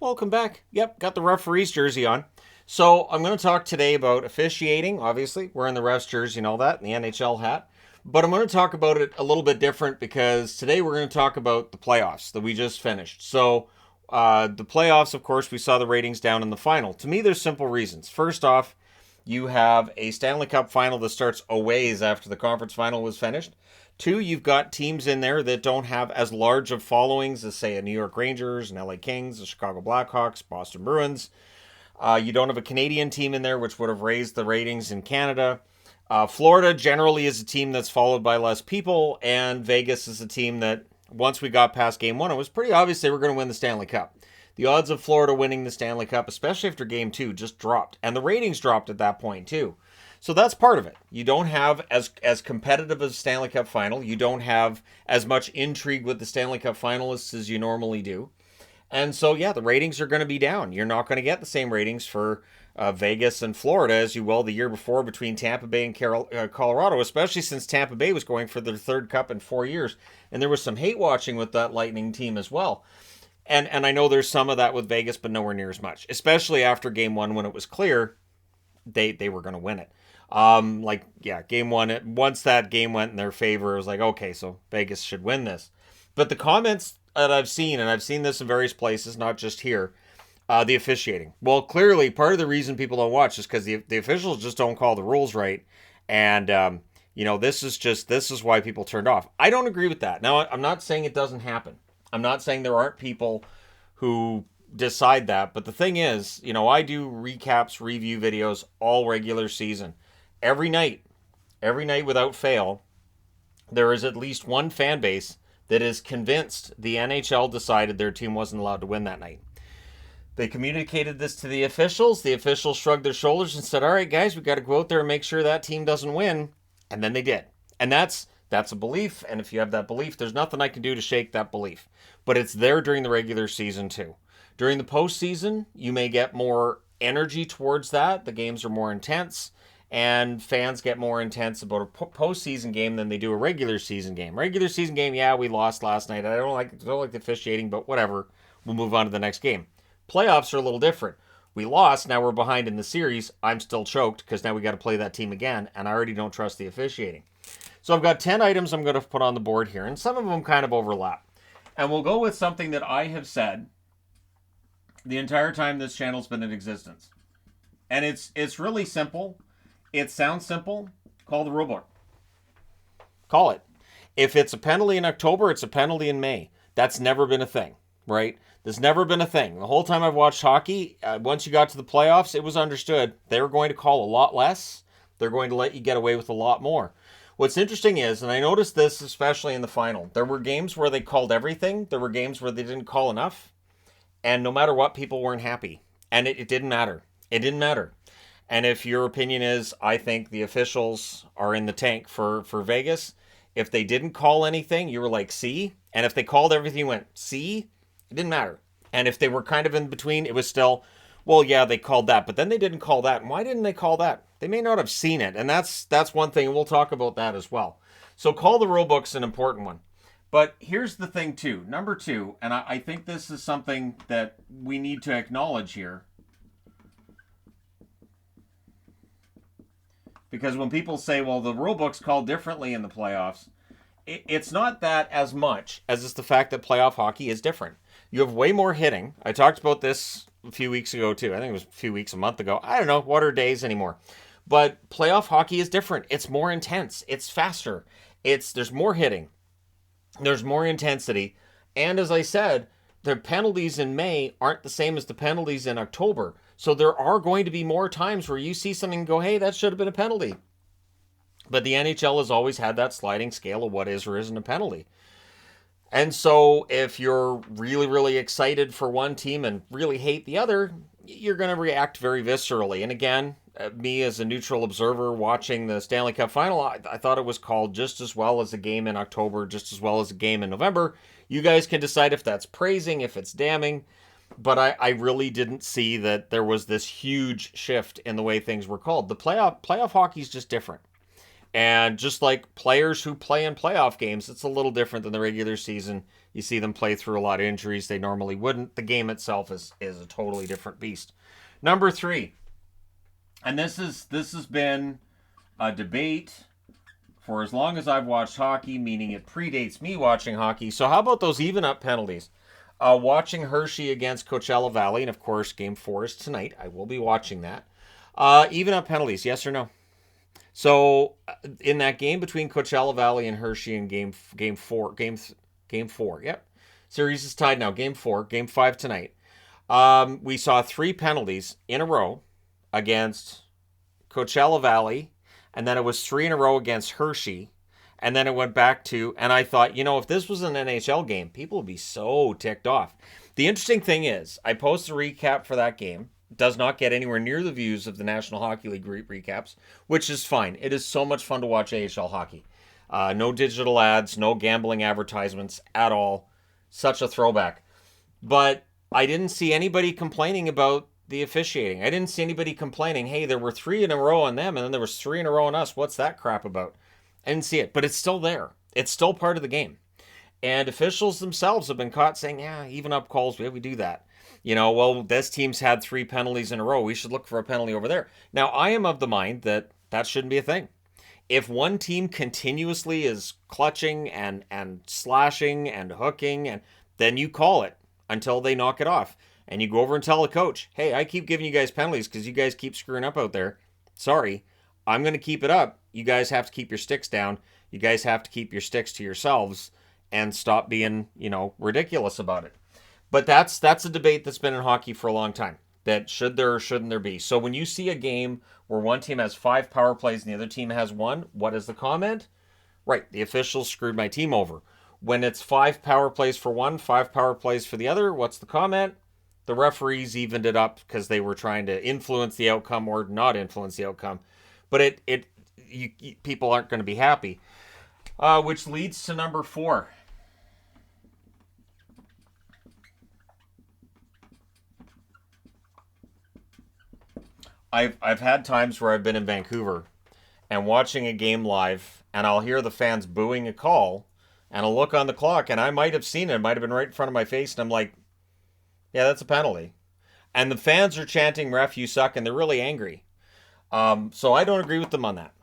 Welcome back. Yep, got the referee's jersey on. So I'm going to talk today about officiating. Obviously, wearing the ref's jersey and all that, and the NHL hat. But I'm going to talk about it a little bit different because today we're going to talk about the playoffs that we just finished. So the playoffs, of course, we saw the ratings down in the final. To me, there's simple reasons. First off, you have a Stanley Cup final that starts a ways after the conference final was finished. Two, you've got teams in there that don't have as large of followings as, say, a New York Rangers, an LA Kings, the Chicago Blackhawks, Boston Bruins. You don't have a Canadian team in there, which would have raised the ratings in Canada. Florida generally is a team that's followed by less people, and Vegas is a team that, once we got past Game 1, it was pretty obvious they were going to win the Stanley Cup. The odds of Florida winning the Stanley Cup, especially after Game 2, just dropped, and the ratings dropped at that point, too. So that's part of it. You don't have as competitive a Stanley Cup final. You don't have as much intrigue with the Stanley Cup finalists as you normally do. And so, yeah, the ratings are going to be down. You're not going to get the same ratings for Vegas and Florida as you will the year before between Tampa Bay and Colorado, especially since Tampa Bay was going for their third cup in 4 years. And there was some hate watching with that Lightning team as well. And I know there's some of that with Vegas, but nowhere near as much, especially after Game 1 when it was clear they were going to win it. Game 1, once that game went in their favor, it was like, okay, so Vegas should win this. But the comments that I've seen, and I've seen this in various places, not just here, the officiating. Well, clearly, part of the reason people don't watch is because the officials just don't call the rules right. And, this is why people turned off. I don't agree with that. Now, I'm not saying it doesn't happen. I'm not saying there aren't people who decide that. But the thing is, I do recaps, review videos all regular season. Every night without fail, there is at least one fan base that is convinced the NHL decided their team wasn't allowed to win that night. They communicated this to the officials. The officials shrugged their shoulders and said, all right, guys, we got to go out there and make sure that team doesn't win. And then they did. And that's a belief. And if you have that belief, there's nothing I can do to shake that belief. But it's there during the regular season, too. During the postseason, you may get more energy towards that. The games are more intense. And fans get more intense about a postseason game than they do a regular season game. Regular season game, yeah, we lost last night. I don't like the officiating, but whatever. We'll move on to the next game. Playoffs are a little different. We lost, now we're behind in the series. I'm still choked because now we got to play that team again, and I already don't trust the officiating. So I've got 10 items I'm going to put on the board here, and some of them kind of overlap. And we'll go with something that I have said the entire time this channel's been in existence. And it's really simple. It sounds simple. Call the rulebook. Call it. If it's a penalty in October, it's a penalty in May. That's never been a thing, right? There's never been a thing. The whole time I've watched hockey, once you got to the playoffs, it was understood they were going to call a lot less. They're going to let you get away with a lot more. What's interesting is, and I noticed this especially in the final, there were games where they called everything. There were games where they didn't call enough. And no matter what, people weren't happy. And it didn't matter. It didn't matter. And if your opinion is, I think the officials are in the tank for Vegas, if they didn't call anything, you were like, see? And if they called everything, you went, see? It didn't matter. And if they were kind of in between, it was still, well, yeah, they called that, but then they didn't call that. And why didn't they call that? They may not have seen it. And that's one thing, and we'll talk about that as well. So call the rulebook's an important one. But here's the thing, too. Number 2, and I think this is something that we need to acknowledge here. Because when people say, well, the rulebook's called differently in the playoffs, it's not that as much as it's the fact that playoff hockey is different. You have way more hitting. I talked about this a few weeks ago, too. I think it was a month ago. I don't know. What are days anymore? But playoff hockey is different. It's more intense. It's faster. There's more hitting. There's more intensity. And as I said, the penalties in May aren't the same as the penalties in October. So there are going to be more times where you see something and go, hey, that should have been a penalty. But the NHL has always had that sliding scale of what is or isn't a penalty. And so if you're really, really excited for one team and really hate the other, you're going to react very viscerally. And again, me as a neutral observer watching the Stanley Cup final, I thought it was called just as well as a game in October, just as well as a game in November. You guys can decide if that's praising, if it's damning. But I really didn't see that there was this huge shift in the way things were called. The playoff hockey is just different. And just like players who play in playoff games, it's a little different than the regular season. You see them play through a lot of injuries they normally wouldn't. The game itself is a totally different beast. Number 3, and this has been a debate for as long as I've watched hockey, meaning it predates me watching hockey. So how about those even up penalties? Watching Hershey against Coachella Valley, and of course, Game 4 is tonight. I will be watching that. Even up penalties, yes or no? So in that game between Coachella Valley and Hershey in game four, yep, series is tied now. Game 4, Game 5 tonight. We saw 3 penalties in a row against Coachella Valley, and then it was 3 in a row against Hershey, and then it went back to, and I thought, if this was an NHL game, people would be so ticked off. The interesting thing is, I post a recap for that game. It does not get anywhere near the views of the National Hockey League recaps, which is fine. It is so much fun to watch AHL hockey. No digital ads, no gambling advertisements at all. Such a throwback. But I didn't see anybody complaining about the officiating. I didn't see anybody complaining, hey, there were 3 in a row on them, and then there was 3 in a row on us. What's that crap about? I didn't see it, but it's still there. It's still part of the game. And officials themselves have been caught saying, yeah, even up calls, we do that. Well, this team's had 3 penalties in a row. We should look for a penalty over there. Now, I am of the mind that shouldn't be a thing. If one team continuously is clutching and slashing and hooking, and then you call it until they knock it off. And you go over and tell the coach, hey, I keep giving you guys penalties because you guys keep screwing up out there. Sorry, I'm going to keep it up. You guys have to keep your sticks down. You guys have to keep your sticks to yourselves and stop being, ridiculous about it. But that's a debate that's been in hockey for a long time. That should there or shouldn't there be. So when you see a game where one team has 5 power plays and the other team has 1, what is the comment? Right, the officials screwed my team over. When it's 5 power plays for one, 5 power plays for the other, what's the comment? The referees evened it up because they were trying to influence the outcome or not influence the outcome. But people aren't going to be happy. Which leads to number 4. I've had times where I've been in Vancouver and watching a game live, and I'll hear the fans booing a call, and I'll look on the clock, and I might have seen it. It might have been right in front of my face, and I'm like, yeah, that's a penalty. And the fans are chanting, ref, you suck, and they're really angry. So I don't agree with them on that.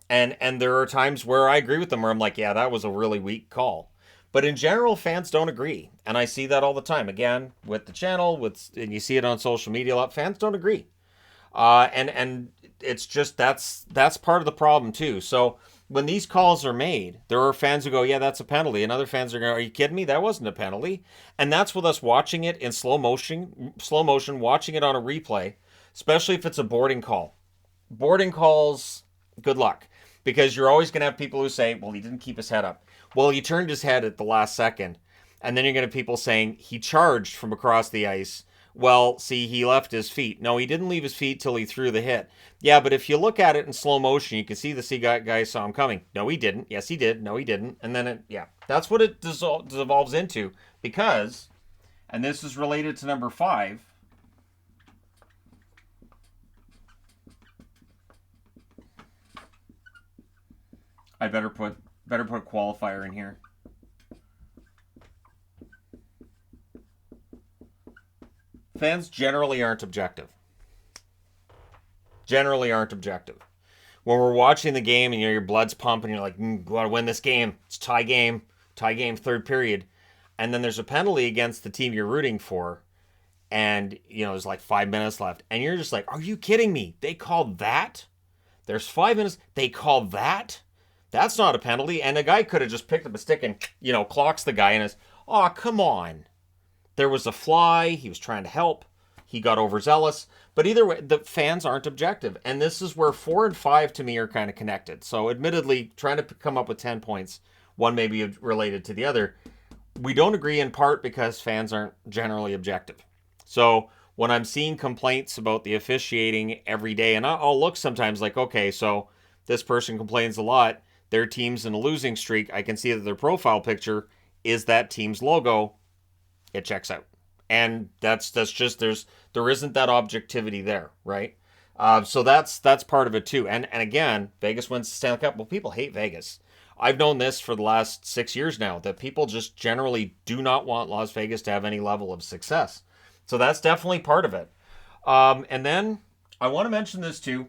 And there are times where I agree with them where I'm like, yeah, that was a really weak call. But in general, fans don't agree. And I see that all the time. Again, with the channel, and you see it on social media a lot, fans don't agree. And it's just that's part of the problem too. So when these calls are made, there are fans who go, yeah, that's a penalty. And other fans are going, are you kidding me? That wasn't a penalty. And that's with us watching it in slow motion, watching it on a replay, especially if it's a boarding call. Boarding calls, good luck. Because you're always going to have people who say, well, he didn't keep his head up. Well, he turned his head at the last second. And then you're going to have people saying he charged from across the ice. Well, see, he left his feet. No, he didn't leave his feet till he threw the hit. Yeah, but if you look at it in slow motion, you can see the guy saw him coming. No, he didn't. Yes, he did. No, he didn't. And then, that's what it devolves into. Because, and this is related to number 5, I better put qualifier in here. Fans generally aren't objective. When we're watching the game and your blood's pumping, you're like, we want to win this game. It's tie game, 3rd period. And then there's a penalty against the team you're rooting for. And, there's like 5 minutes left. And you're just like, are you kidding me? They called that? There's 5 minutes. They called that? That's not a penalty. And the guy could have just picked up a stick and, clocks the guy and is, oh, come on. There was a fly. He was trying to help. He got overzealous. But either way, the fans aren't objective. And this is where 4 and 5 to me are kind of connected. So admittedly, trying to come up with 10 points, one may be related to the other. We don't agree in part because fans aren't generally objective. So when I'm seeing complaints about the officiating every day, and I'll look sometimes like, okay, so this person complains a lot. Their team's in a losing streak. I can see that their profile picture is that team's logo. It checks out. And that's just there isn't that objectivity there, right? So that's part of it too. And again, Vegas wins the Stanley Cup. Well, people hate Vegas. I've known this for the last 6 years now, that people just generally do not want Las Vegas to have any level of success. So that's definitely part of it. And then I want to mention this too,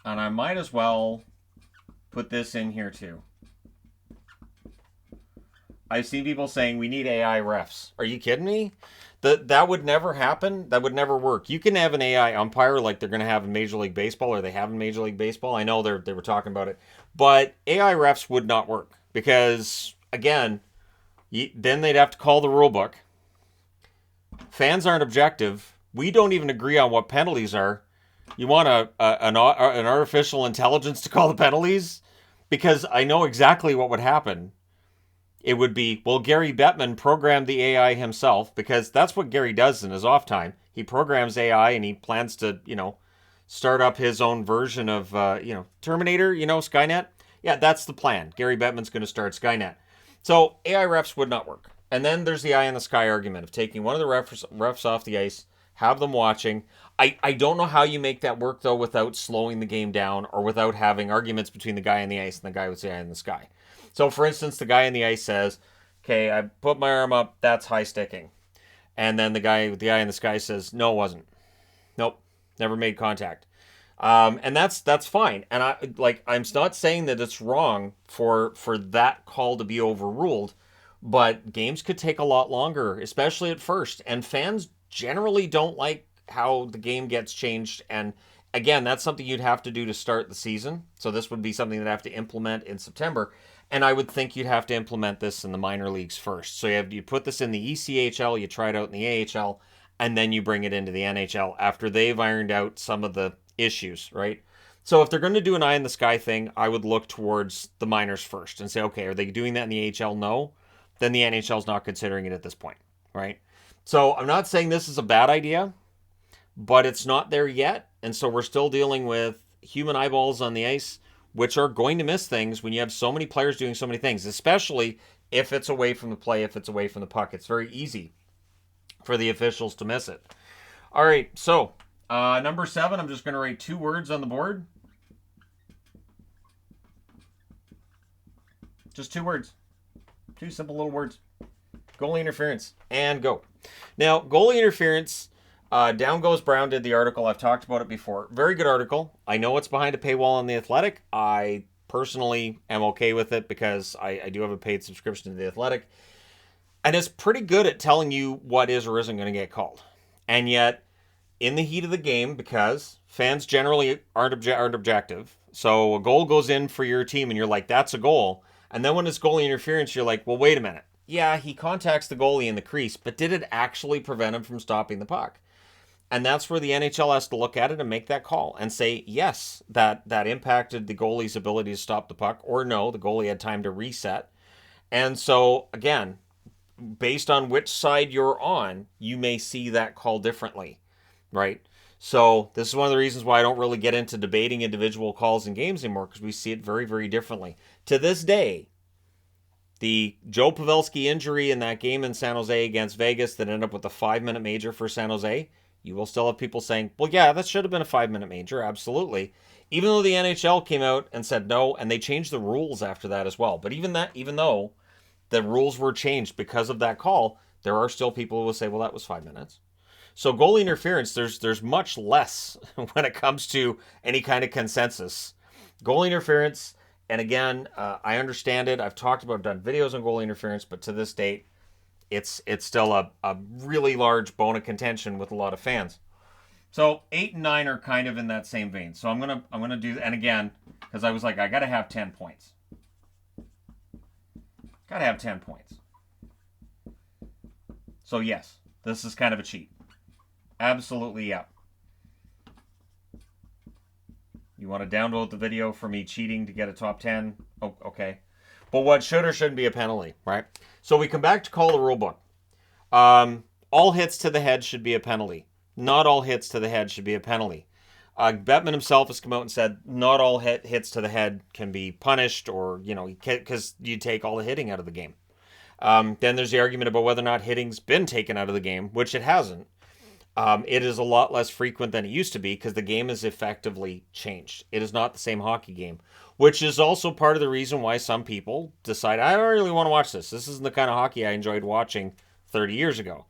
and I might as well put this in here too. I've seen people saying we need AI refs. Are you kidding me? That would never happen. That would never work. You can have an AI umpire like they're going to have in Major League Baseball, or they have in Major League Baseball. I know they were talking about it. But AI refs would not work because, again, then they'd have to call the rulebook. Fans aren't objective. We don't even agree on what penalties are. You want an artificial intelligence to call the penalties? Because I know exactly what would happen. It would be, well, Gary Bettman programmed the AI himself, because that's what Gary does in his off time. He programs AI and he plans to, start up his own version of, Terminator, Skynet. Yeah, that's the plan. Gary Bettman's going to start Skynet. So AI refs would not work. And then there's the eye in the sky argument of taking one of the refs off the ice, have them watching. I don't know how you make that work, though, without slowing the game down or without having arguments between the guy in the ice and the guy with the eye in the sky. So, for instance, the guy in the ice says, okay, I put my arm up, that's high sticking. And then the guy with the eye in the sky says, no, it wasn't. Nope, never made contact. And that's fine. And I'm not saying that it's wrong for that call to be overruled, but games could take a lot longer, especially at first. And fans generally don't like how the game gets changed. And again, that's something you'd have to do to start the season. So this would be something that I have to implement in September. And I would think you'd have to implement this in the minor leagues first. So you put this in the ECHL, you try it out in the AHL, and then you bring it into the NHL after they've ironed out some of the issues, right? So if they're going to do an eye in the sky thing, I would look towards the minors first and say, okay, are they doing that in the AHL? No. Then the NHL's not considering it at this point, right? So I'm not saying this is a bad idea, but it's not there yet. And so we're still dealing with human eyeballs on the ice, which are going to miss things when you have so many players doing so many things, especially if it's away from the play, if it's away from the puck. It's very easy for the officials to miss it. All right, so number 7, I'm just going to write 2 words on the board. Just 2 words. 2 simple little words. Goalie interference, and go. Now, goalie interference, Down Goes Brown did the article. I've talked about it before. Very good article. I know it's behind a paywall on The Athletic. I personally am okay with it because I do have a paid subscription to The Athletic. And it's pretty good at telling you what is or isn't going to get called. And yet, in the heat of the game, because fans generally aren't objective, so a goal goes in for your team and you're like, that's a goal. And then when it's goalie interference, you're like, well, wait a minute. Yeah, he contacts the goalie in the crease, but did it actually prevent him from stopping the puck? And that's where the NHL has to look at it and make that call and say, yes, that impacted the goalie's ability to stop the puck, or no, the goalie had time to reset. And so, again, based on which side you're on, you may see that call differently, right? So this is one of the reasons why I don't really get into debating individual calls in games anymore, because we see it very, very differently. To this day, the Joe Pavelski injury in that game in San Jose against Vegas that ended up with a 5-minute major for San Jose, you will still have people saying, well, yeah, that should have been a 5-minute major, absolutely. Even though the NHL came out and said no, and they changed the rules after that as well. But even though the rules were changed because of that call, there are still people who will say, well, that was 5 minutes. So goalie interference, there's much less when it comes to any kind of consensus. Goalie interference, and again, I understand it. I've talked about, done videos on goalie interference, but to this date, it's still a really large bone of contention with a lot of fans. So 8 and 9 are kind of in that same vein. So I'm gonna do, and again, because I was like, I gotta have 10 points. Gotta have 10 points. So yes, this is kind of a cheat. Absolutely, yeah. You want to download the video for me cheating to get a top 10? Oh, okay. But what should or shouldn't be a penalty, right? So we come back to call the rule book. All hits to the head should be a penalty. Not all hits to the head should be a penalty. Bettman himself has come out and said not all hits to the head can be punished, or, because you take all the hitting out of the game. Then there's the argument about whether or not hitting's been taken out of the game, which it hasn't. It is a lot less frequent than it used to be because the game has effectively changed. It is not the same hockey game, which is also part of the reason why some people decide, I don't really want to watch this. This isn't the kind of hockey I enjoyed watching 30 years ago.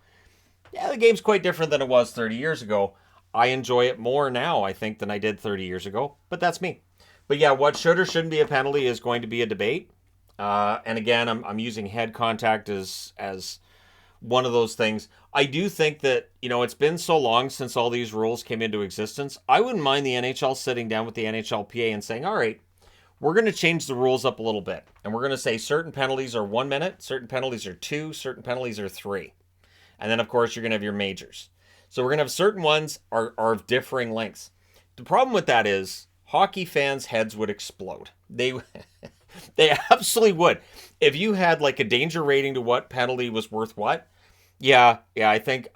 Yeah, the game's quite different than it was 30 years ago. I enjoy it more now, I think, than I did 30 years ago, but that's me. But yeah, what should or shouldn't be a penalty is going to be a debate. And again, I'm using head contact as one of those things. I do think that, it's been so long since all these rules came into existence. I wouldn't mind the NHL sitting down with the NHLPA and saying, all right, we're going to change the rules up a little bit. And we're going to say certain penalties are 1 minute, certain penalties are 2, certain penalties are 3. And then, of course, you're going to have your majors. So we're going to have certain ones are of differing lengths. The problem with that is hockey fans' heads would explode. They they absolutely would. If you had like a danger rating to what penalty was worth what, yeah, I think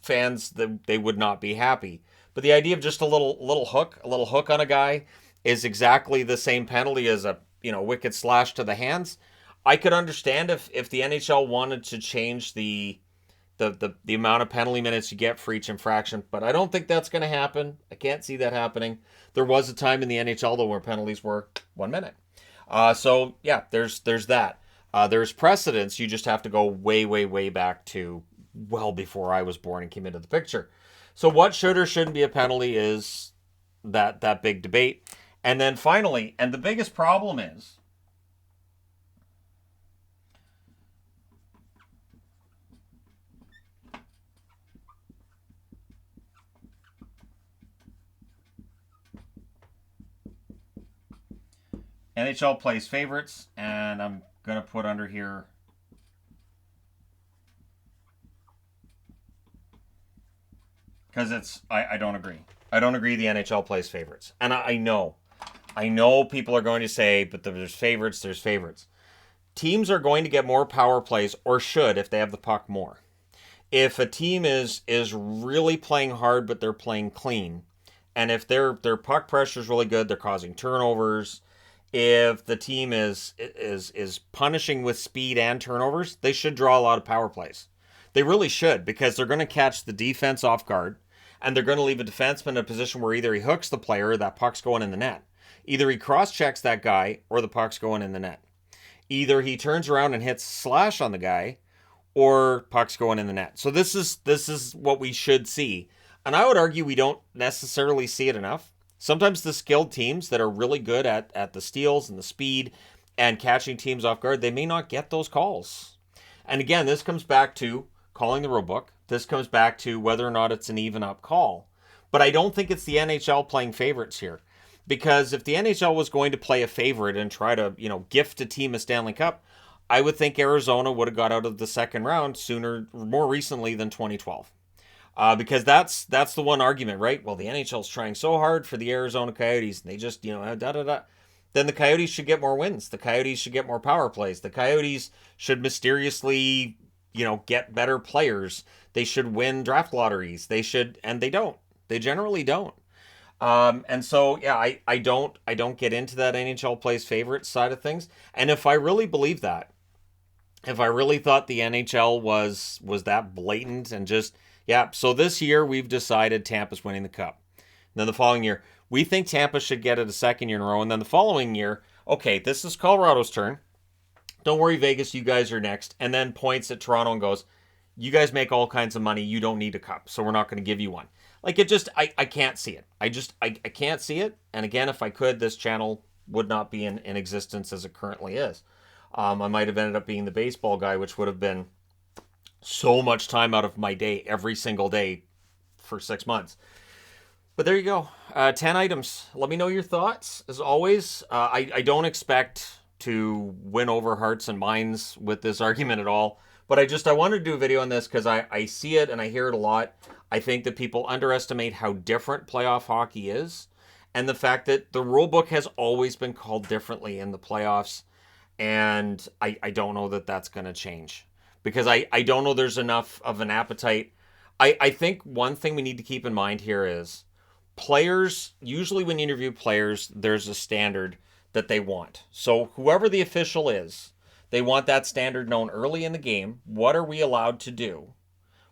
fans they would not be happy. But the idea of just a little hook on a guy is exactly the same penalty as a wicked slash to the hands. I could understand if the NHL wanted to change the amount of penalty minutes you get for each infraction, but I don't think that's going to happen. I can't see that happening. There was a time in the NHL though where penalties were 1 minute. So yeah, there's that. There's precedence. You just have to go way back to well before I was born and came into the picture. So what should or shouldn't be a penalty is that big debate. And then finally, and the biggest problem is NHL Plays Favorites, and I'm going to put under here because I don't agree. I don't agree the NHL Plays Favorites. And I know people are going to say, but there's favorites. Teams are going to get more power plays, or should, if they have the puck more. If a team is really playing hard, but they're playing clean, and if their puck pressure is really good, they're causing turnovers. If the team is punishing with speed and turnovers, they should draw a lot of power plays. They really should, because they're going to catch the defense off guard, and they're going to leave a defenseman in a position where either he hooks the player or that puck's going in the net. Either he cross-checks that guy or the puck's going in the net. Either he turns around and hits slash on the guy or puck's going in the net. So this is what we should see. And I would argue we don't necessarily see it enough. Sometimes the skilled teams that are really good at the steals and the speed and catching teams off guard, they may not get those calls. And again, this comes back to calling the rulebook. This comes back to whether or not it's an even up call. But I don't think it's the NHL playing favorites here. Because if the NHL was going to play a favorite and try to, gift a team a Stanley Cup, I would think Arizona would have got out of the second round more recently than 2012. Because that's the one argument, right? Well, the NHL's trying so hard for the Arizona Coyotes, and they just, Then the Coyotes should get more wins. The Coyotes should get more power plays. The Coyotes should mysteriously, get better players. They should win draft lotteries. And they don't. They generally don't. And so, yeah, I don't get into that NHL Plays Favorites side of things. And if I really believe that, if I really thought the NHL was that blatant and just, yeah, so this year we've decided Tampa's winning the cup. And then the following year, we think Tampa should get it a second year in a row. And then the following year, okay, this is Colorado's turn. Don't worry, Vegas, you guys are next. And then points at Toronto and goes, you guys make all kinds of money. You don't need a cup, so we're not going to give you one. Like, it just, I can't see it. I can't see it. And again, if I could, this channel would not be in existence as it currently is. I might have ended up being the baseball guy, which would have been so much time out of my day every single day for 6 months. But there you go. 10 items. Let me know your thoughts. As always, I don't expect to win over hearts and minds with this argument at all. But I wanted to do a video on this because I see it and I hear it a lot. I think that people underestimate how different playoff hockey is. And the fact that the rule book has always been called differently in the playoffs. And I don't know that that's going to change. Because I don't know there's enough of an appetite. I think one thing we need to keep in mind here is players, usually when you interview players, there's a standard that they want. So whoever the official is, they want that standard known early in the game. What are we allowed to do?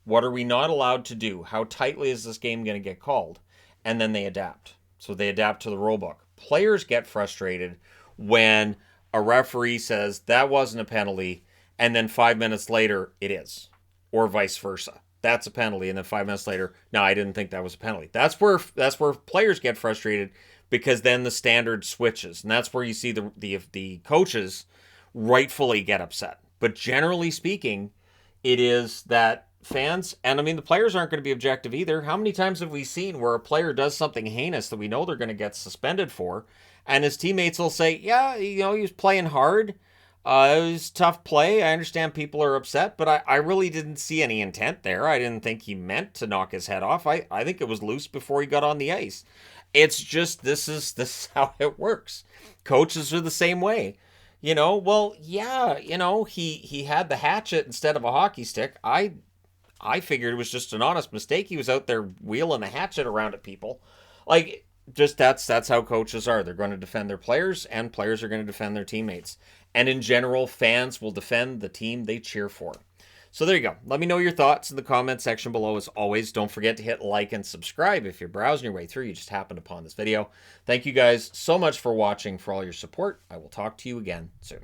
What are we not allowed to do? How tightly is this game going to get called? And then they adapt. So they adapt to the rulebook. Players get frustrated when a referee says that wasn't a penalty, and then 5 minutes later it is, or vice versa. That's a penalty, and then 5 minutes later, no, I didn't think that was a penalty. That's where players get frustrated, because then the standard switches, and that's where you see the coaches rightfully get upset. But generally speaking, it is that fans, and I mean the players aren't going to be objective either. How many times have we seen where a player does something heinous that we know they're going to get suspended for, and his teammates will say, yeah, he was playing hard. It was tough play. I understand people are upset, but I really didn't see any intent there. I didn't think he meant to knock his head off. I think it was loose before he got on the ice. It's just, this is how it works. Coaches are the same way. Well, yeah, he had the hatchet instead of a hockey stick. I figured it was just an honest mistake. He was out there wheeling the hatchet around at people. Like, just that's how coaches are. They're going to defend their players, and players are going to defend their teammates. And in general, fans will defend the team they cheer for. So there you go. Let me know your thoughts in the comment section below. As always, don't forget to hit like and subscribe if you're browsing your way through. You just happened upon this video. Thank you guys so much for watching, for all your support. I will talk to you again soon.